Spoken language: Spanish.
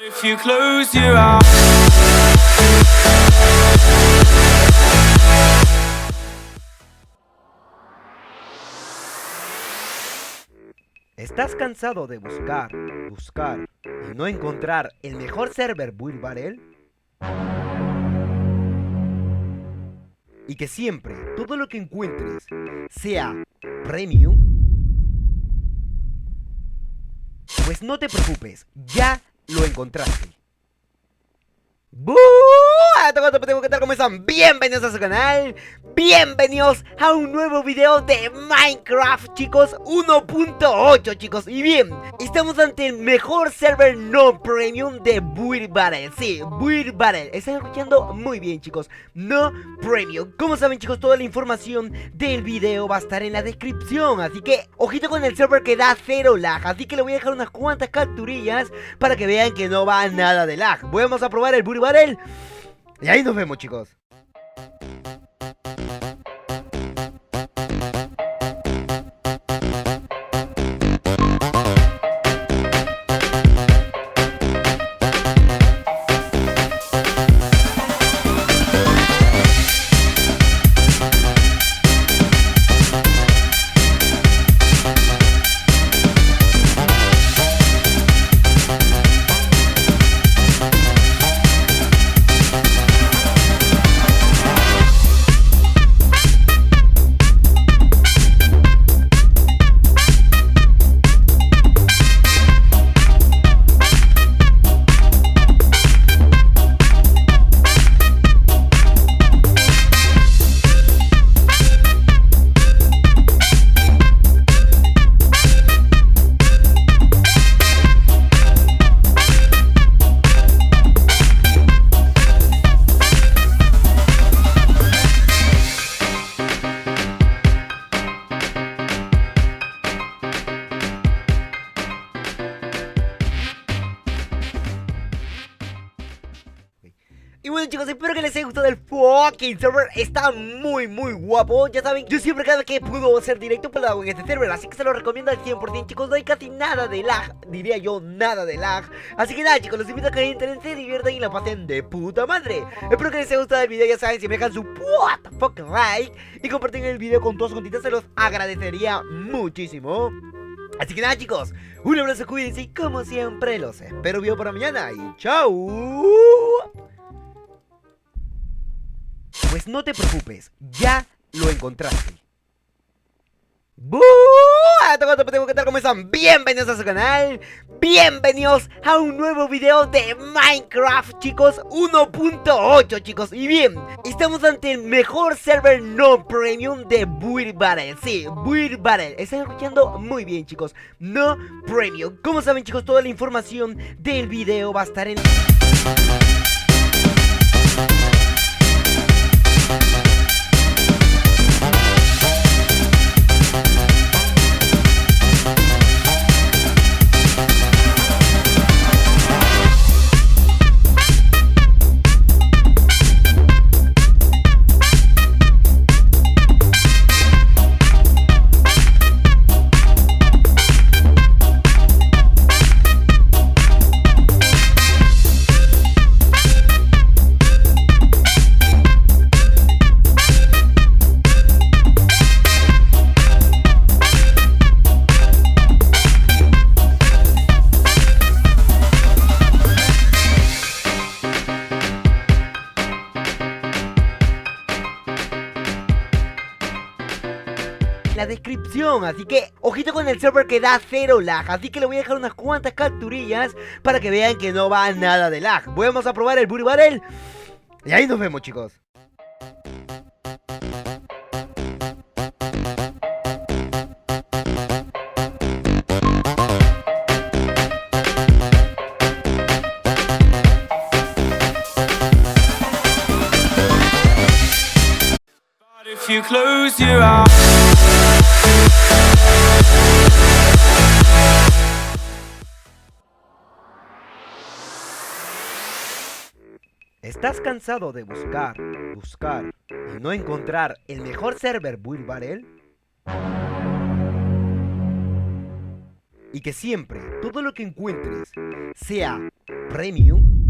If you close your eyes. ¿Estás cansado de buscar y no encontrar el mejor server build? Y que siempre todo lo que encuentres sea premium. Pues no te preocupes, ya lo encontraste. ¡Bú! ¿Qué tal? ¿Cómo están? Bienvenidos a su canal. Bienvenidos a un nuevo video de Minecraft, chicos. 1.8, chicos. Y bien, estamos ante el mejor server no premium de Build Battle. Sí, Build Battle. Están escuchando muy bien, chicos. No premium. Como saben, chicos, toda la información del video va a estar en la descripción. Así que, ojito con el server que da 0 lag. Así que le voy a dejar unas cuantas capturillas para que vean que no va nada de lag. Vamos a probar el Build Battle. Y ahí nos vemos, chicos. Y bueno, chicos, espero que les haya gustado el fucking server. Está muy guapo. Ya saben, yo siempre cada vez que puedo hacer directo pues lo hago en este server, así que se lo recomiendo al 100%, chicos. No hay casi nada de lag, diría yo, nada de lag. Así que nada, chicos, los invito a que entren, se diviertan y la pasen de puta madre. Espero que les haya gustado el video. Ya saben, si me dejan su fucking like y comparten el video con todos sus contitas, se los agradecería muchísimo. Así que nada, chicos, un abrazo, cuídense y como siempre los espero video para mañana. Y chao. Pues no te preocupes, ya lo encontraste. ¡Bú! ¿Qué tal? ¿Cómo están? Bienvenidos a su canal. Bienvenidos a un nuevo video de Minecraft, chicos. 1.8, chicos. Y bien, estamos ante el mejor server no premium de Build Battle. Sí, Build Battle. Están escuchando muy bien, chicos. No premium. Como saben, chicos, toda la información del video va a estar en... la descripción, así que ojito con el server que da 0 lag, así que le voy a dejar unas cuantas capturillas para que vean que no va nada de lag. Vamos a probar el Build Battle y ahí nos vemos, chicos. If you close your eyes. ¿Estás cansado de buscar y no encontrar el mejor server Build Battle? Y que siempre todo lo que encuentres sea Premium